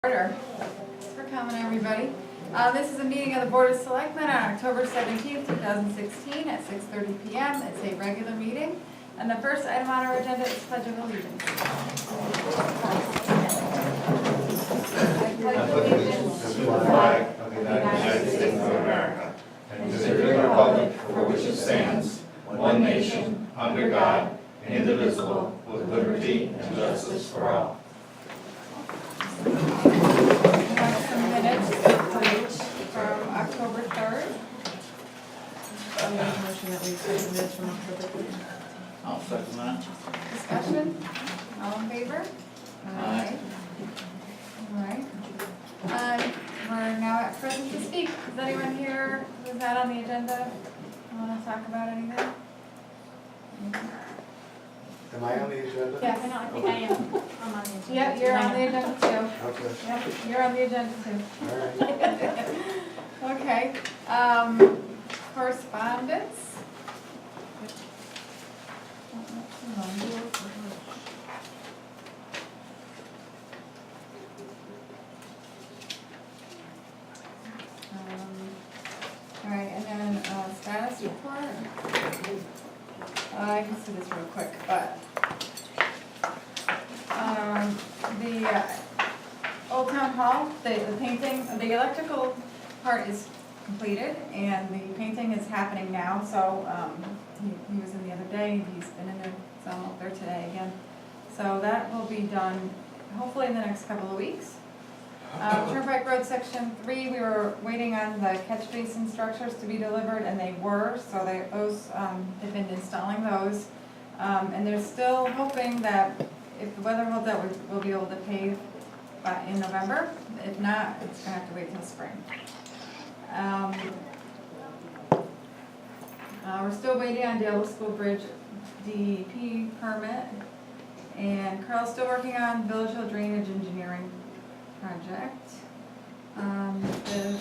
Order. Thanks for coming, everybody. This is a meeting of the Board of Selectmen on October 17th, 2016 at 6:30 p.m. It's a regular meeting. And the first item on our agenda is Pledge of Allegiance. I pledge allegiance to the flag of the United States of America and to the republic for which it stands, one nation, under God, indivisible, with liberty and justice for all. We have some minutes from October 3rd. I'll make a motion that we accept the minutes from October 3rd. I'll second that. Discussion? All in favor? Aye. All right. We're now at present to speak. Is anyone here who's not on the agenda want to talk about anything? Am I on the agenda? Yes. I think I am. I'm on the agenda. Yep, you're on the agenda too. Okay, Yep, you're on the agenda too. all right. Okay, correspondence. All right, and then status report. I can see this real quick, but the Old Town Hall, the painting, the electrical part is completed, and the painting is happening now. So he was in the other day. He's been in there, so I'm up there today again. So that will be done hopefully in the next couple of weeks. Turnpike Road Section 3, we were waiting on the catch basin structures to be delivered, and they were, so they've been installing those. And they're still hoping that if the weather holds out, we'll be able to pave in November. If not, it's gonna have to wait till spring. We're still waiting on Dale School Bridge DEP permit, and Carl's still working on Village Hill Drainage Engineering project. The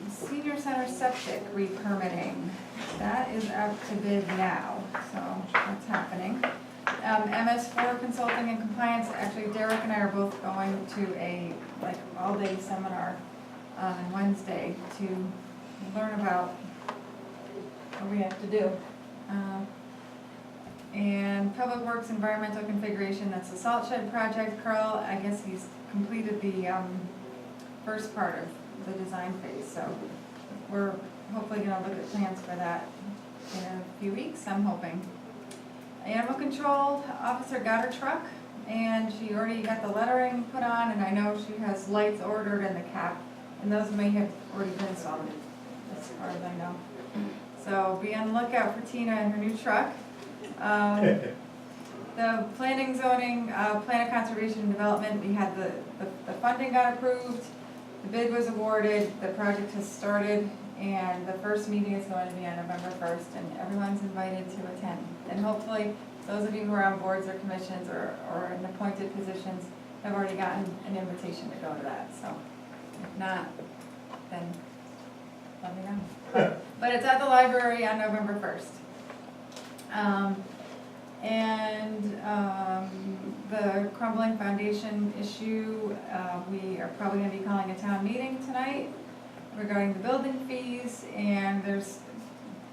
Senior Center septic re-permitting, that is out to bid now, so that's happening. MS4 consulting and compliance, actually Derek and I are both going to a all-day seminar on Wednesday to learn about what we have to do. And Public Works Environmental Configuration, that's the salt shed project. Carl, I guess he's completed the first part of the design phase, so we're hopefully going to look at plans for that in a few weeks, I'm hoping. Animal Control Officer got her truck, and she already got the lettering put on, and I know she has lights ordered and the cap, and those may have already been installed, as far as I know. So be on the lookout for Tina and her new truck. The planning, zoning, plan of conservation and development, we had the funding got approved, the bid was awarded, the project has started, and the first meeting is going to be on November 1st, and everyone's invited to attend. And hopefully, those of you who are on boards or commissions or in appointed positions have already gotten an invitation to go to that, so if not, then let me know. But it's at the library on November 1st. The crumbling foundation issue, we are probably going to be calling a town meeting tonight regarding the building fees, and there's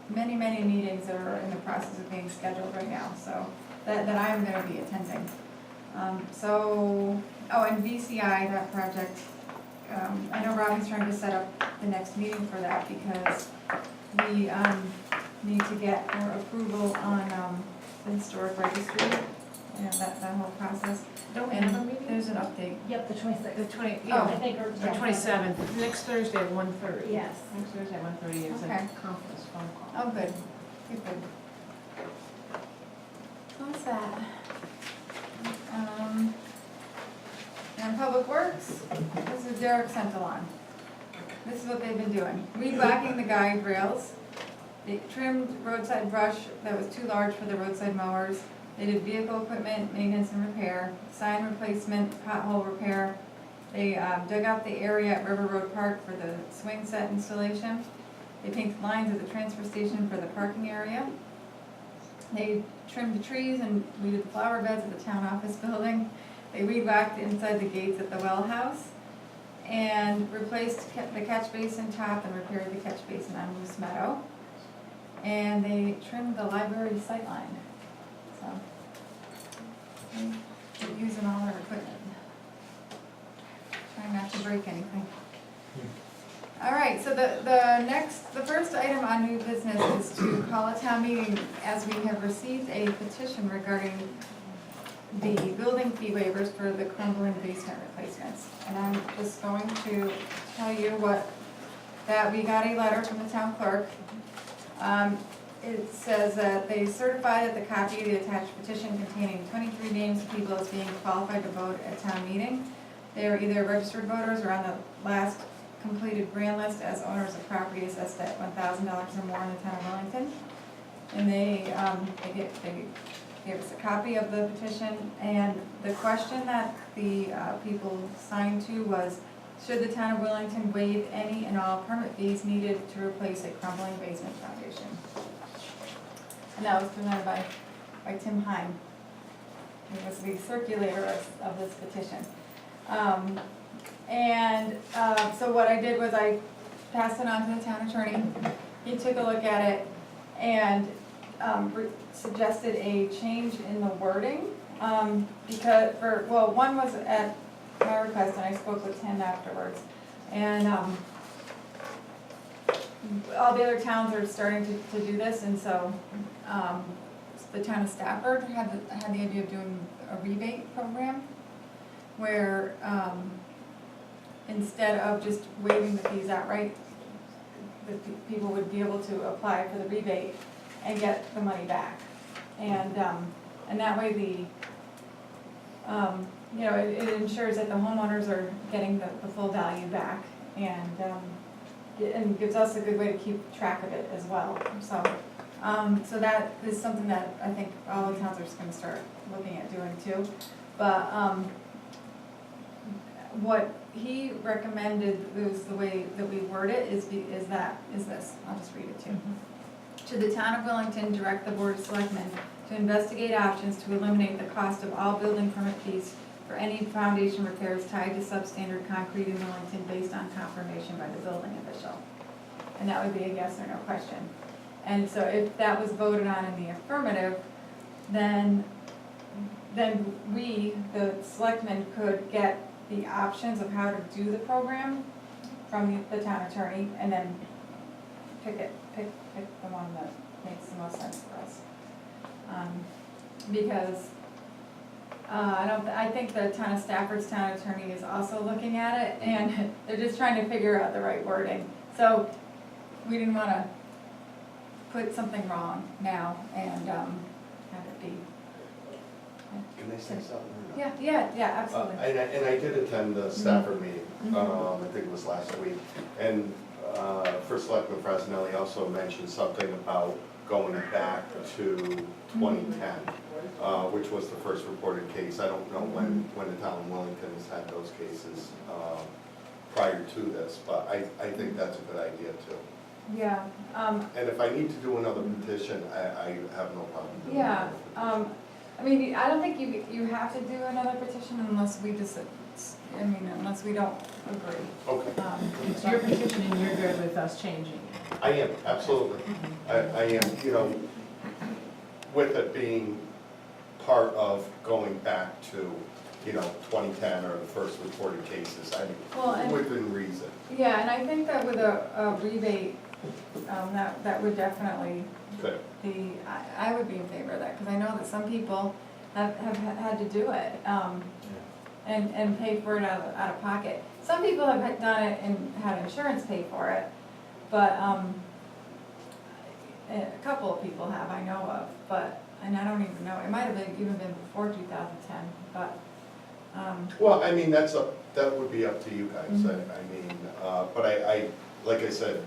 many meetings that are in the process of being scheduled right now, so that I'm going to be attending. And VCI, that project, I know Robin's trying to set up the next meeting for that because we need to get more approval on the historic registry, that whole process. Don't we And have a meeting? there's an update. Yep, the 26th. The 20, Oh. yeah, I think, or the 27th, next Thursday at 1:30. Yes. Next Thursday at 1:30 is a Okay. conference phone call. Oh, good. Good. What's that? And Public Works, this is Derek Sentalon. This is what they've been doing. Weed whacking the guide rails. They trimmed roadside brush that was too large for the roadside mowers. They did vehicle equipment, maintenance and repair, sign replacement, pothole repair. They dug out the area at River Road Park for the swing set installation. They painted lines at the transfer station for the parking area. They trimmed the trees and weeded the flower beds at the town office building. They weed whacked inside the gates at the well house and replaced the catch basin top and repaired the catch basin on Moose Meadow. And they trimmed the library sightline, so they're using all their equipment. Trying not to break anything. All right, so the first item on new business is to call a town meeting as we have received a petition regarding the building fee waivers for the crumbling basement replacements. And I'm just going to tell you that we got a letter from the town clerk. It says that they certify that the copy of the attached petition containing 23 names of people as being qualified to vote at town meeting. They are either registered voters or on the last completed grand list as owners of property assessed at $1,000 or more in the town of Wellington. And they gave us a copy of the petition, and the question that the people signed to was, should the town of Wellington waive any and all permit fees needed to replace a crumbling basement foundation? And that was presented by Tim Heim. He was the circulator of this petition. So what I did was I passed it on to the town attorney. He took a look at it and suggested a change in the wording, one was at my request, and I spoke with Tim afterwards, and all the other towns are starting to do this, and so the town of Stafford had the idea of doing a rebate program where instead of just waiving the fees outright, the people would be able to apply for the rebate and get the money back. And that way it ensures that the homeowners are getting the full value back, and gives us a good way to keep track of it as well. So that is something that I think all the towns are just gonna start looking at doing too. But what he recommended was the way that we word it is this, I'll just read it to you. Should the town of Wellington direct the board of selectmen to investigate options to eliminate the cost of all building permit fees for any foundation repairs tied to substandard concrete in Wellington based on confirmation by the building official? And that would be a yes or no question. And so if that was voted on in the affirmative, then we, the selectmen, could get the options of how to do the program from the town attorney, and then pick the one that makes the most sense for us. Because I think the town of Stafford's town attorney is also looking at it, and they're just trying to figure out the right wording. So we didn't want to put something wrong now and have it be. Can I say something or not? Yeah, absolutely. And I did attend the Stafford meeting, I think it was last week. And First Selectman Frasnelli also mentioned something about going back to 2010, which was the first reported case. I don't know when the town of Wellington has had those cases prior to this, but I think that's a good idea too. Yeah. And if I need to do another petition, I have no problem doing Yeah. it. I mean, I don't think you have to do another petition unless we unless we don't agree. Okay, So your petition, and you're good with us changing it? I am, absolutely. I am, with it being part of going back to, 2010 or the first reported cases, within reason. Yeah, and I think that with a rebate, that would definitely Good. be, I would be in favor of that, because I know that some people have had to do it, and pay for it out of pocket. Some people have done it and had insurance pay for it, but a couple of people have, I know of, and I don't even know, it might have even been before 2010, but. Well, I mean, that would be up to you guys. Mhm. But I, like I said,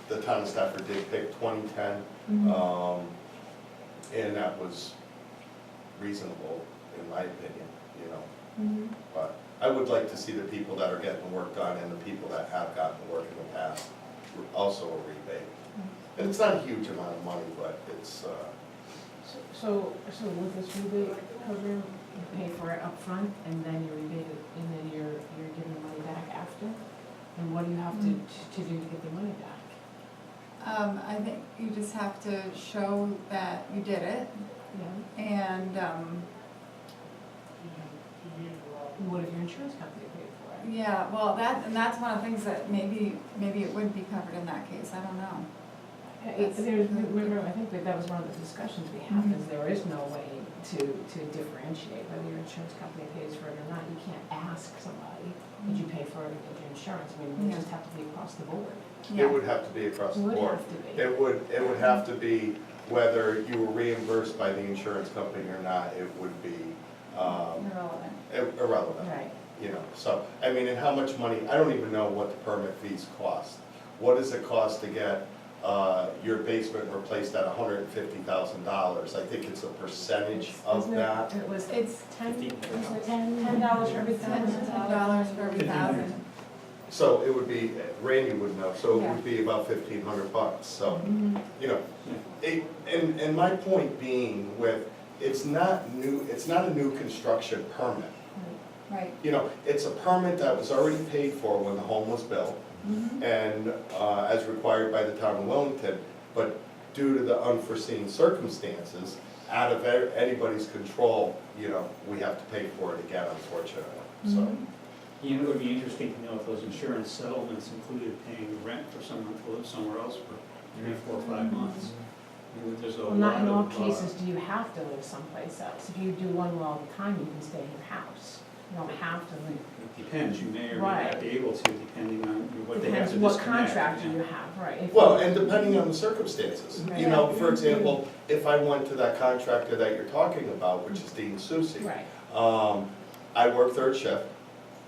the town of Stafford did pick 2010, and that was reasonable, in my opinion, Mhm. But I would like to see the people that are getting the work done and the people that have gotten the work in the past also a rebate. And it's not a huge amount of money, but it's, So with this rebate program, You pay for it up front, and then you rebate it, and then you're giving the money back after? And what do you have to do to get the money back? I think you just have to show that you did it, Yeah. and, What if your insurance company paid for it? yeah, well, that's one of the things that maybe it would be covered in that case, I don't know. Remember, I think that was one of the discussions we had, is there is no way to differentiate whether your insurance company pays for it or not. You can't ask somebody, did you pay for it with your insurance? I mean, it would just have to be across the board. It would have to be across It the would board. have to be. It would have to be whether you were reimbursed by the insurance company or not, it would be Irrelevant. irrelevant. Right. You know, so, I mean, and how much money, I don't even know what the permit fees cost. What does it cost to get your basement replaced at $150,000? I think it's a percentage of Isn't it- that. It's $10 for every $10 for every thousand. So it would be, Randy would know, so it would be about $1,500, so, you know. And my point being with, it's not a new construction permit. Right. You know, it's a permit that was already paid for when the home was built, and as required by the town of Wellington, but due to the unforeseen circumstances, out of anybody's control, you know, we have to pay for it again, unfortunately, so. You know, it would be interesting to know if those insurance settlements included paying rent for someone to live somewhere else for 3, 4, 5 months. I mean, there's a Well, not in all lot of, cases do you have to live someplace else. If you do one well at a time, you can stay in your house. You don't have to live. It depends, you may or may Right. not be able to, depending on what they have Depends to what disconnect. contractor you have, right? If Well, you- and depending on the circumstances, you Right. know, for example, if I went to that contractor that you're talking about, which is Dean Susi, Right. I work third shift,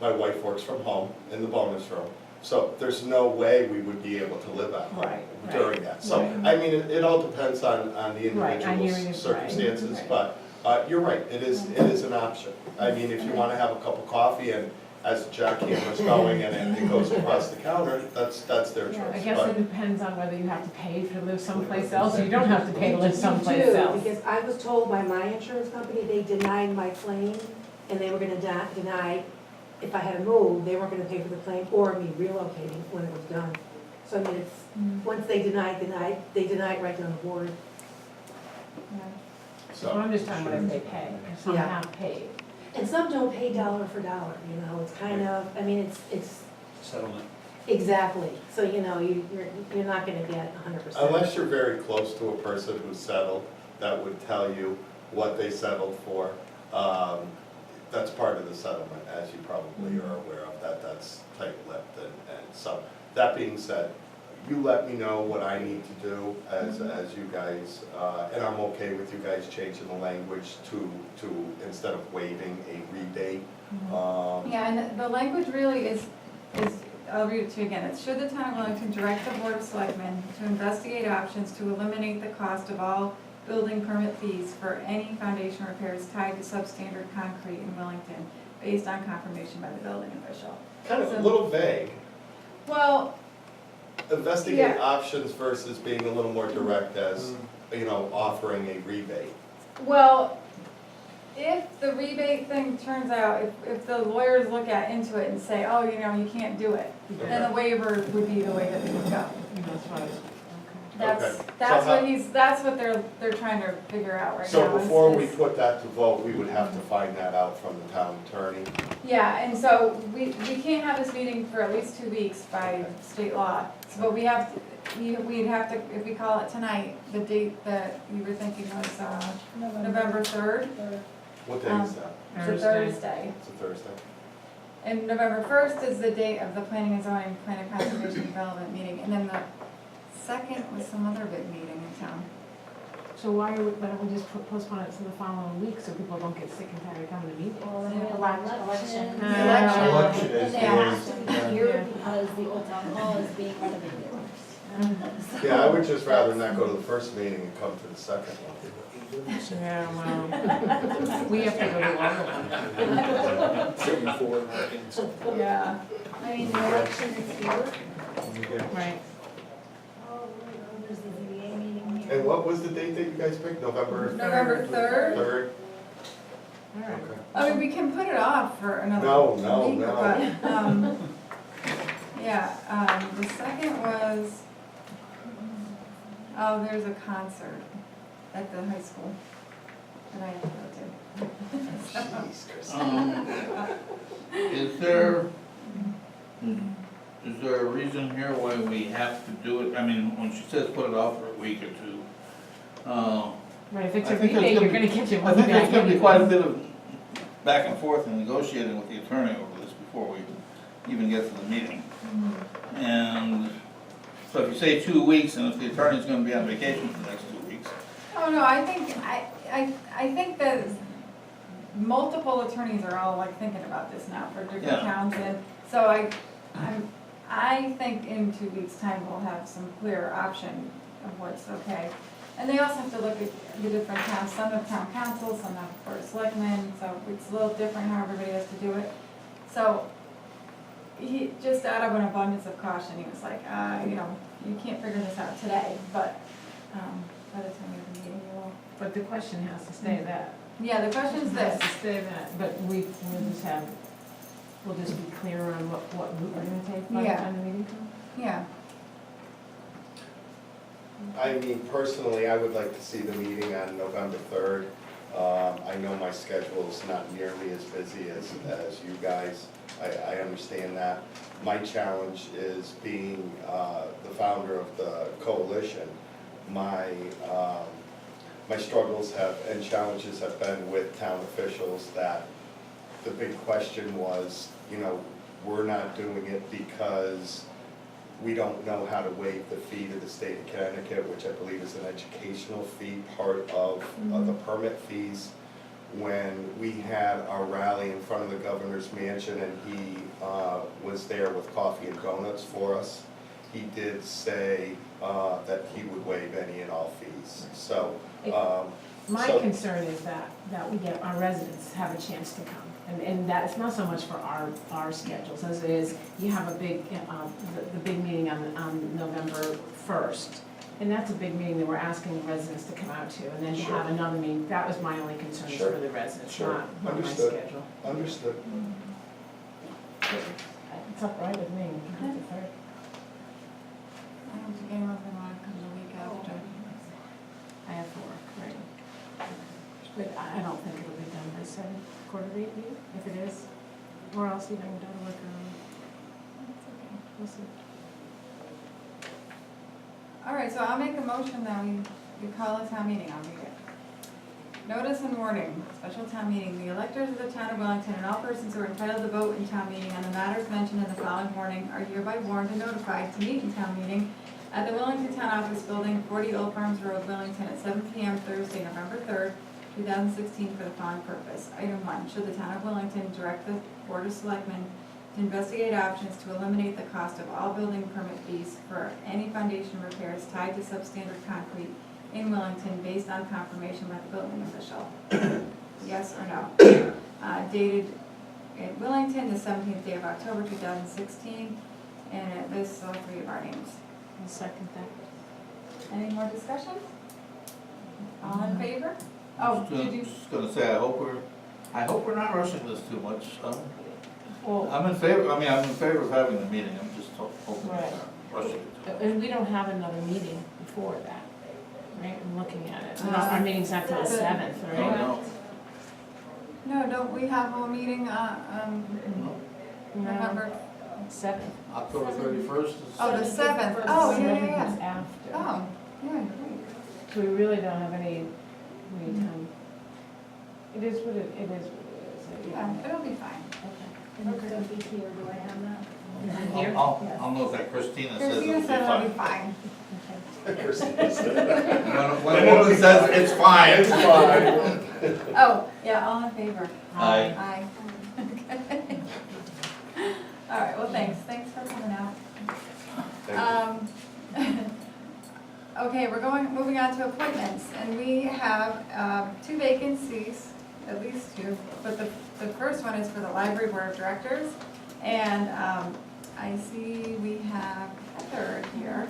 my wife works from home in the bonus room, so there's no way we would be able to live at home Right, right. during that. So, Right. I mean, it all depends on the Right, on individual's your- circumstances, right. but you're right, it is an option. I mean, if you wanna have a cup of coffee and as the jackhammer's going and it goes across the counter, that's their choice. I guess But- it depends on whether you have to pay to live someplace else, or you don't have to pay to live You someplace do, else. because I was told by my insurance company, they denied my claim, and they were gonna deny, if I had to move, they weren't gonna pay for the claim or me relocating when it was done. So I mean, it's, once they deny it right down the board. So I'm just talking about if they pay, if some Yeah. have paid. And some don't pay dollar for dollar, you know, it's kind of, I mean, it's, Settlement. exactly. So, you know, you're not gonna get 100%. Unless you're very close to a person who settled, that would tell you what they settled for. That's part of the settlement, as you probably are aware of, that's tight-lipped. And so, that being said, you let me know what I need to do as you guys, and I'm okay with you guys changing the language to instead of waiving a rebate. Yeah, and the language really is, I'll read it to you again. It's should the town of Wellington direct the Board of Selectmen to investigate options to eliminate the cost of all building permit fees for any foundation repairs tied to substandard concrete in Wellington, based on confirmation by the building official. Kind of a So- little vague. Well, Investigate Yeah. options versus being a little more direct as, you know, offering a rebate. well, if the rebate thing turns out, if the lawyers look into it and say, oh, you know, you can't do it, then the waiver would be the way that it would go. That's what I was, That's, Okay. that's So what that's what they're trying to figure out right now. So is- before we is- put that to vote, we would have to find that out from the town attorney. Yeah, and so we can't have this meeting for at least 2 weeks by state law. So, but we'd have to, if we call it tonight, the date that you were thinking was, November 3rd. What day is that? It's a Thursday. Thursday. It's a Thursday. And November 1st is the date of the planning and zoning, plan of conservation development meeting. And then the second was some other big meeting in town. So why don't we just postpone it to the following week, so people don't get sick and tired of coming to meetings? Well, then we have election. Election. Election is They have to be here because the old town hall is being renovated. Yeah, I would just rather not go to the first meeting and come to the second one. Yeah, well, we have to go to the other one. Yeah. I mean, the election is here. Right. Oh, there's the ZBA meeting here. And what was the date that you guys picked? November November 3rd. 3rd? All right. Okay. I mean, we can put it off for another No, week, no, no. but, yeah, the second was, oh, there's a concert at the high school that I have to go to. Jeez, Christine. Is there a reason here why we have to do it? I mean, when she says put it off for a week or two, Right, if it's I a think rebate, there's you're gonna gonna get your I money think back. there's gonna be quite a bit of back and forth and negotiating with the attorney over this before we even get to the meeting. And so if you say 2 weeks, and if the attorney's gonna be on vacation for the next 2 weeks, Oh, no, I think that multiple attorneys are all like thinking about this now for different Yeah. towns, and so I think in 2 weeks' time we'll have some clear option of what's okay. And they also have to look at the different towns, some have town council, some have board of selectmen, so it's a little different how everybody has to do it. So, he, just out of an abundance of caution, he was like, you can't figure this out today, but, by the time we have the meeting, you will. But the question has to stay that. Yeah, the question's Has this, to stay that, but we'll just be clear on what route we're gonna take by the Yeah. time the meeting comes? yeah, I mean, personally, I would like to see the meeting on November 3rd. I know my schedule's not nearly as busy as you guys. I understand that. My challenge is being the founder of the coalition. My struggles and challenges have been with town officials that the big question was, we're not doing it because we don't know how to waive the fee to the state of Connecticut, which I believe is an educational fee, part of the permit fees. When we had our rally in front of the governor's mansion and he was there with coffee and donuts for us, he did say that he would waive any and all fees. So, My So- concern is that we get, our residents have a chance to come. And that's not so much for our schedules as it is, you have a big, the big meeting on November 1st. And that's a big meeting that we're asking the residents to come out to. And then to Sure. have another meeting, that was my only concern Sure. for the residents, Sure. not my Understood. schedule. understood. It's up right with me. I don't think anyone's gonna wanna come the week after. I have to work, right. But I don't think it'll be done by 7:45, maybe, if it is, or else even done work early. We'll see. All right, so I'll make a motion that we call a town meeting, I'll read it. Notice and warning, special town meeting, the electors of the town of Wellington and all persons who are entitled to vote in town meeting on the matters mentioned in the following warning are hereby warned and notified to meet in town meeting at the Wellington Town Office Building, 40 Old Farms Road, Wellington, at 7 p.m. Thursday, November 3rd, 2016, for the following purpose. Item 1, should the town of Wellington direct the Board of Selectmen to investigate options to eliminate the cost of all building permit fees for any foundation repairs tied to substandard concrete in Wellington based on confirmation by the building official? Yes or no? Dated in Wellington, the 17th day of October 2016, and it lists all three of our names. I'll second that. Any more discussion? All in favor? Oh, did you? just gonna say, I hope we're not rushing this too much. Well, I'm in favor of having the meeting, I'm just hoping we're Right. not rushing it too much. and we don't have another meeting before that, right? I'm looking at it. Our meeting's not till the 7th, No, right? no. No, don't we have a meeting, November? 7th. October 31st is. Oh, the 7th. Oh, yeah, yeah, yeah. Is after. Oh, yeah, you're right. So we really don't have any time. It is what it is. Yeah, it'll be fine. Okay. And it's gonna be here, do I have that? Here? I'll note that Christina says it'll Christina be said it'll be fine. fine. Christine said. When a woman says it's fine. It's fine. Oh, yeah, all in favor? Aye. Aye. Okay. All right, well, thanks for coming out. Thank you. Okay, moving on to appointments, and we have 2 vacancies, at least 2, but the first one is for the Library Board of Directors, and I see we have Heather here.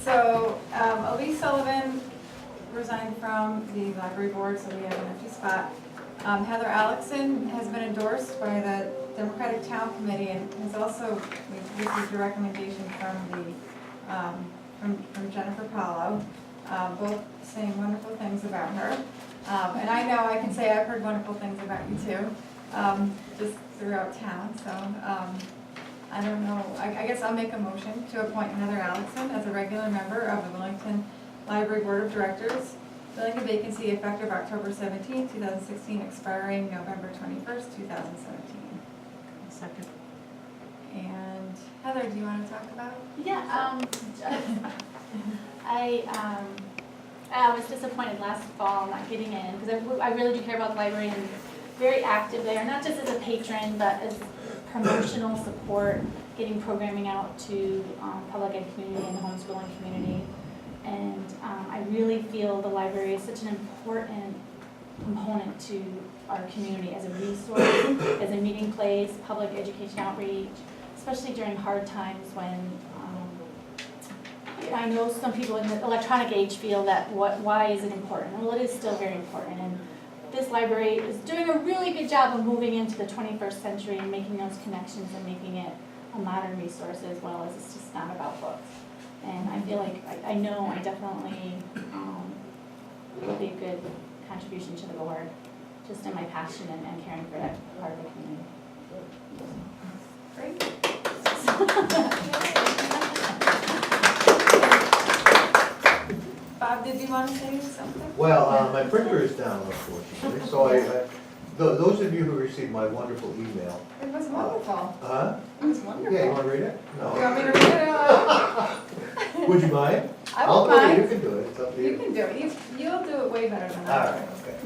So Elise Sullivan resigned from the library board, so we have an empty spot. Heather Alexson has been endorsed by the Democratic Town Committee and has also received a recommendation from Jennifer Paulo, both saying wonderful things about her. And I know I can say I've heard wonderful things about you too, just throughout town, so I don't know, I guess I'll make a motion to appoint Heather Alexson as a regular member of the Wellington Library Board of Directors, filling a vacancy effective October 17, 2016, expiring November 21st, 2017. Second. And Heather, do you want to talk about? Yeah, I was disappointed last fall not getting in, because I really do care about the library and very active there, not just as a patron, but as promotional support, getting programming out to public ed community and the homeschooling community. And I really feel the library is such an important component to our community as a resource, as a meeting place, public education outreach, especially during hard times when I know some people in the electronic age feel that why is it important? Well, it is still very important, and this library is doing a really good job of moving into the 21st century and making those connections and making it a modern resource as well as it's just not about books. And I feel like, I know I definitely will be a good contribution to the board, just in my passion and caring for that part of the community. Great. Bob, did you want to say something? Well, my printer is down, unfortunately, so those of you who received my wonderful email. It was wonderful. Huh? It was wonderful. Yeah, you want to read it? You want No. me to read it out? Would you mind? I I'll won't do it, mind. you can do it, it's up to You you. can do it. You'll do it way better than All I right, okay.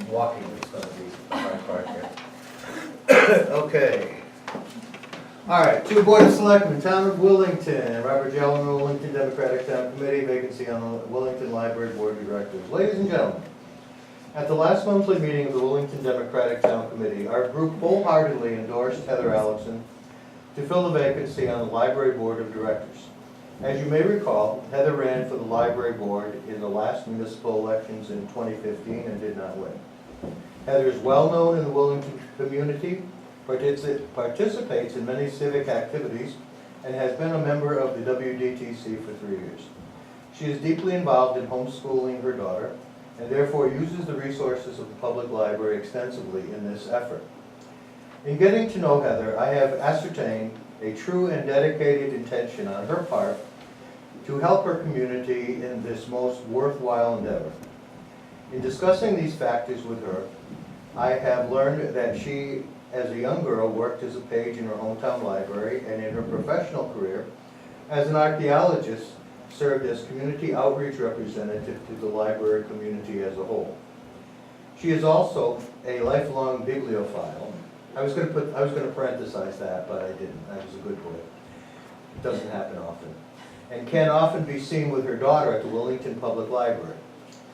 Walking is gonna be the hard part here. Okay. All right, to the Board of Selectmen, Town of Willington, Robert Jellman, Willington Democratic Town Committee, vacancy on the Willington Library Board of Directors. Ladies and gentlemen, at the last monthly meeting of the Willington Democratic Town Committee, our group wholeheartedly endorsed Heather Alexson to fill the vacancy on the Library Board of Directors. As you may recall, Heather ran for the Library Board in the last municipal elections in 2015 and did not win. Heather is well known in the Willington community, participates in many civic activities, and has been a member of the WDTC for 3 years. She is deeply involved in homeschooling her daughter, and therefore uses the resources of the public library extensively in this effort. In getting to know Heather, I have ascertained a true and dedicated intention on her part to help her community in this most worthwhile endeavor. In discussing these factors with her, I have learned that she, as a young girl, worked as a page in her hometown library, and in her professional career, as an archaeologist, served as community outreach representative to the library community as a whole. She is also a lifelong bibliophile. I was going to parenthesize that, but I didn't. I was a good boy. It doesn't happen often. And can often be seen with her daughter at the Willington Public Library.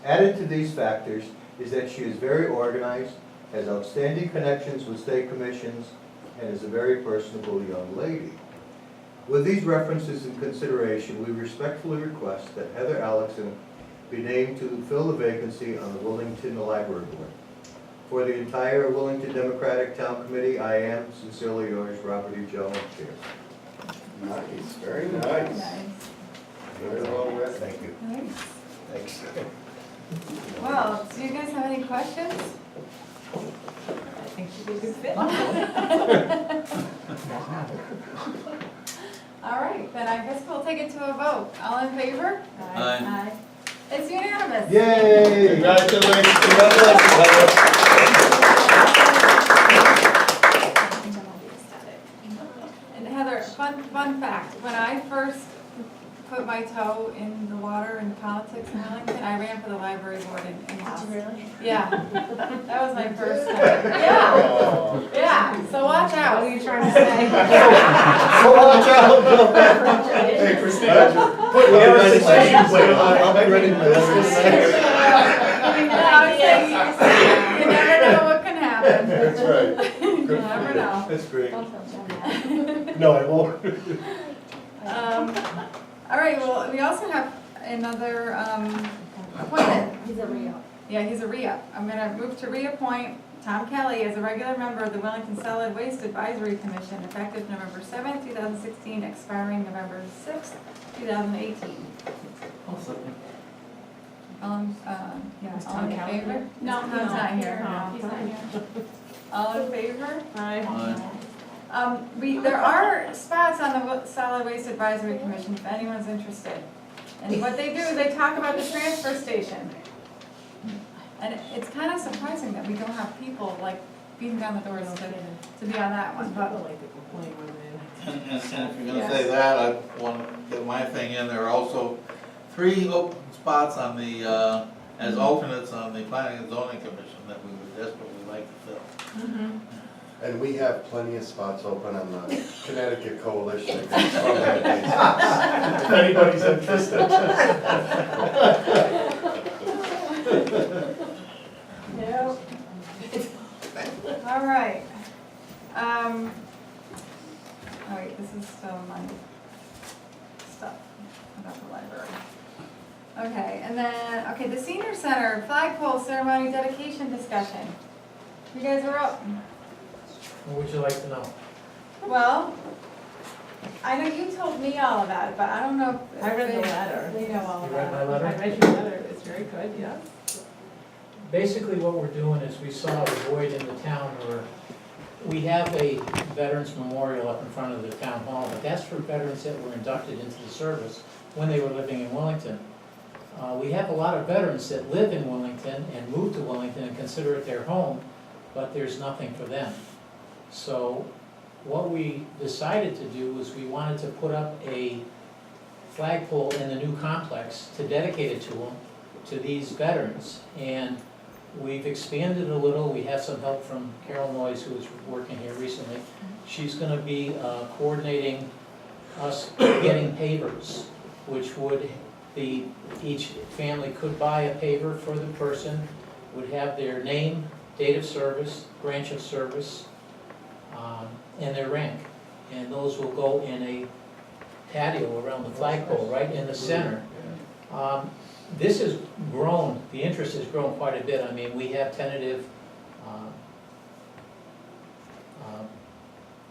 Added to these factors is that she is very organized, has outstanding connections with state commissions, and is a very personable young lady. With these references in consideration, we respectfully request that Heather Alexson be named to fill the vacancy on the Willington Library Board. For the entire Willington Democratic Town Committee, I am sincerely yours, Robert E. Jellman, Chair. Nice, very nice. Nice. Very well read. Thank you. Nice. Thanks. Well, do you guys have any questions? I think she'd be a good fit. All right, then I guess we'll take it to a vote. All in favor? Aye. It's unanimous. Yay! Congratulations, congratulations. And Heather, fun fact, when I first put my toe in the water in politics in Wellington, I ran for the library board in House. Really? Yeah, that was my first time. Yeah, yeah, so watch What out. are you trying to say? So watch out! Hey, Christina, put your resignation plate on. I'll be ready for this. I was saying, you never know what can happen. That's right. You Good for never you. know. That's great. Don't tell Jen that. No, I won't. All right, well, we also have another appointment. He's a re-up. Yeah, he's a re-up. I'm gonna move to reappoint Tom Kelly as a regular member of the Wellington Solid Waste Advisory Commission, effective November 7th, 2016, expiring November 6th, 2018. Is All Tom in Kelly favor? here? No, Tom's not here. No. He's not here. All in favor? Aye. There are spots on the Solid Waste Advisory Commission if anyone's interested. And what they do is they talk about the transfer station. And it's kind of surprising that we don't have people like beating down the doors to be on that one, but. People like to complain when they. And if you're gonna say that, I want to get my thing in, there are also 3 open spots on the, as alternates on the Planning and Zoning Commission that we would desperately like to fill. And we have plenty of spots open on the Connecticut Coalition against Smoking Cases. If anybody's interested. No. All right. Oh wait, this is still my stuff about the library. Okay, and then, the senior center flagpole ceremony dedication discussion. You guys are up. What would you like to know? Well, I know you told me all about it, but I don't know if. I read the letter. They know all You read my about it. letter? I read your letter, it's very good, yeah. Basically, what we're doing is we saw a void in the town where we have a Veterans Memorial up in front of the town hall, but that's for veterans that were inducted into the service when they were living in Wellington. We have a lot of veterans that live in Wellington and move to Wellington and consider it their home, but there's nothing for them. So what we decided to do was we wanted to put up a flagpole in the new complex to dedicate it to them, to these veterans. And we've expanded a little. We have some help from Carol Noyes, who was working here recently. She's gonna be coordinating us getting pavers, which would be, each family could buy a paver for the person, would have their name, date of service, branch of service, and their rank. And those will go in a patio around the flagpole, right in the center. This has grown, the interest has grown quite a bit. I mean, we have tentative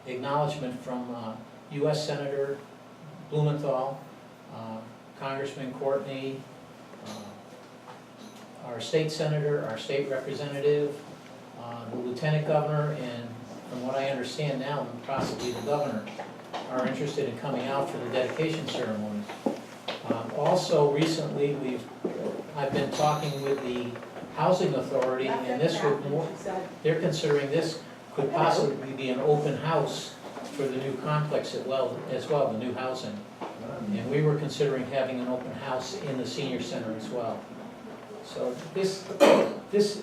acknowledgement from US Senator Blumenthal, Congressman Courtney, our state senator, our state representative, the lieutenant governor, and from what I understand now, possibly the governor, are interested in coming out for the dedication ceremony. Also, recently, I've been talking with the Housing Authority, and this would they're considering this could possibly be an open house for the new complex as well, the new housing. And we were considering having an open house in the senior center as well. So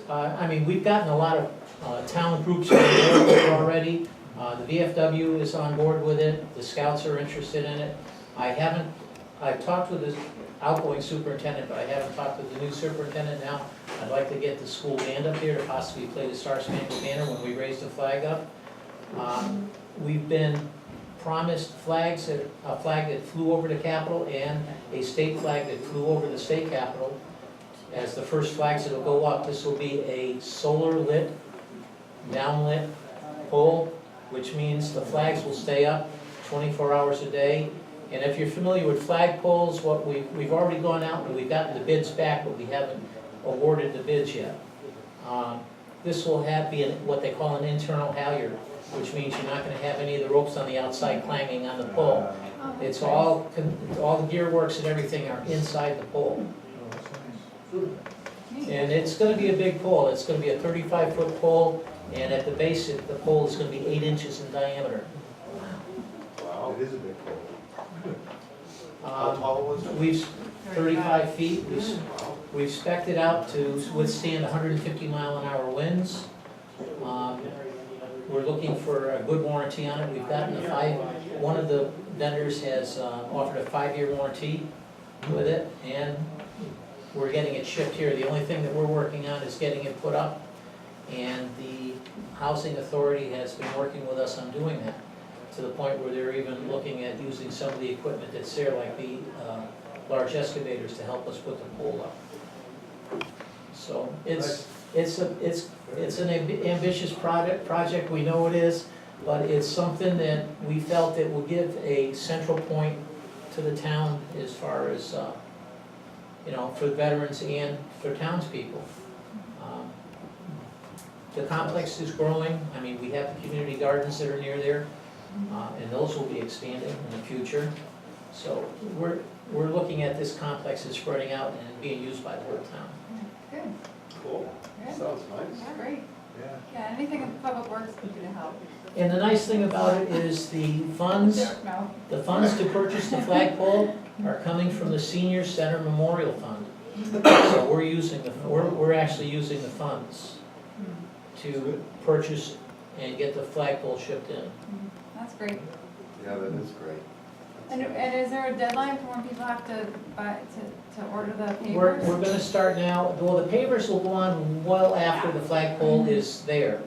I mean, we've gotten a lot of town groups on board with it already. The VFW is on board with it, the scouts are interested in it. I've talked with the outgoing superintendent, but I haven't talked with the new superintendent now. I'd like to get the school band up here to possibly play the Star Spangled Banner when we raise the flag up. We've been promised flags, a flag that flew over the Capitol and a state flag that flew over the state Capitol. As the first flags that will go up, this will be a solar lit, downlit pole, which means the flags will stay up 24 hours a day. And if you're familiar with flag poles, what we've already gone out and we've gotten the bids back, but we haven't awarded the bids yet. This will be what they call an internal halyard, which means you're not going to have any of the ropes on the outside clanging on the pole. It's all the gear works and everything are inside the pole. And it's going to be a big pole. It's going to be a 35-foot pole, and at the base, the pole is going to be 8 inches in diameter. Wow, it is a big pole. How tall was it? We've 35 feet. We've spec'd it out to withstand 150-mile-an-hour winds. We're looking for a good warranty on it. We've gotten one of the vendors has offered a 5-year warranty with it, and we're getting it shipped here. The only thing that we're working on is getting it put up, and the Housing Authority has been working with us on doing that, to the point where they're even looking at using some of the equipment that's there, like the large excavators, to help us put the pole up. So it's an ambitious project, we know it is, but it's something that we felt that will give a central point to the town as far as, for veterans and for townspeople. The complex is growing, I mean, we have the community gardens that are near there, and those will be expanding in the future. So we're looking at this complex as spreading out and being used by the whole town. Good, Cool. good. Sounds nice. Yeah, great. Yeah. Yeah, anything in public works we can help. And the nice thing about it is the funds No. to purchase the flagpole are coming from the Senior Center Memorial Fund. So we're actually using the funds to purchase and get the flagpole shipped in. That's great. Yeah, that is great. And is there a deadline for when people have to buy, to order the We're papers? gonna start now, well, the pavers will go on well after the flagpole is there.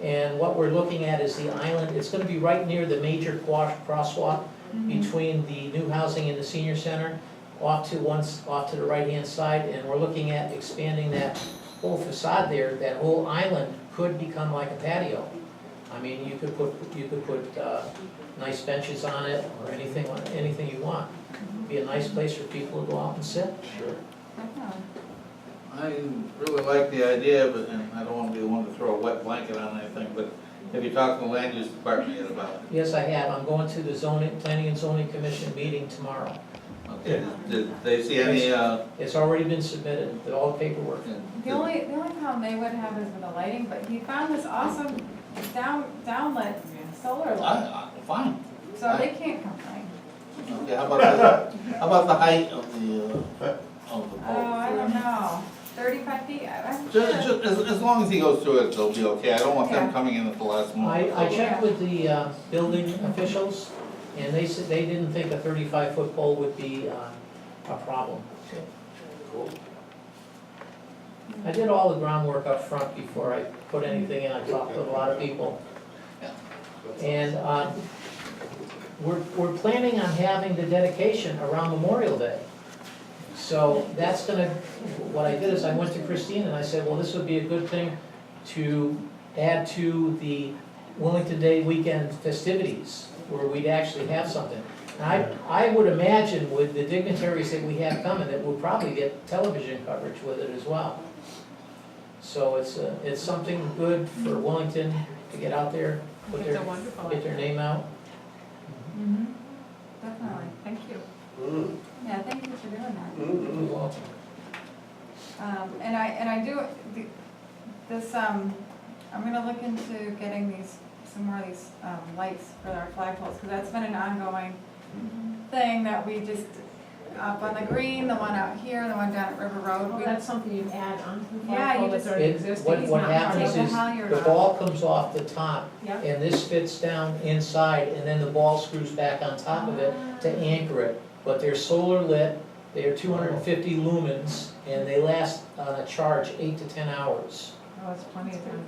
And what we're looking at is the island, it's gonna be right near the major crosswalk between the new housing and the senior center, off to the right-hand side, and we're looking at expanding that whole facade there. That whole island could become like a patio. I mean, you could put nice benches on it, or anything you want. Be a nice place for people to go out and sit. Sure. Definitely. I really like the idea, but, and I don't want to be the one to throw a wet blanket on anything, but have you talked to the land use department yet about it? Yes, I have, I'm going to the Planning and Zoning Commission meeting tomorrow. Okay, did they see any, It's already been submitted, all the paperwork. The only problem they would have is with the lighting, but he found this awesome downlit solar light, fine. so they can't complain. Okay, how about the height of the Oh, pole? I don't know, 35 feet, I'm Just, sure. as long as he goes through it, they'll be okay. I don't want them Yeah. coming in at the last moment. I checked with the building officials, and they said they didn't think a 35-foot pole would be a problem. Cool. I did all the groundwork up front before I put anything in, I talked to a lot of people. And we're planning on having the dedication around Memorial Day. So that's gonna, what I did is I went to Christine and I said, well, this would be a good thing to add to the Wellington Day weekend festivities, where we'd actually have something. And I would imagine with the dignitaries that we have coming, that we'll probably get television coverage with it as well. So it's something good for Wellington to get out there, It's a wonderful get their name out. Mhm. Definitely, thank you. Mm. Yeah, thank you for doing that. Mm-mm. You're welcome. And I do, I'm gonna look into getting some more of these, lights for our flagpoles, because that's been an ongoing thing that we just, up on the green, the one out here, the one down at River Road. Well, we- that's something you add onto the Yeah, you flagpole that's just- already It- existing. What happens Take the is, halyard the off. ball comes off the top, Yeah. and this fits down inside, and then the ball screws back on top of it to anchor it. But they're solar lit, they are 250 lumens, and they last on a charge 8 to 10 hours. Oh, it's plenty of time.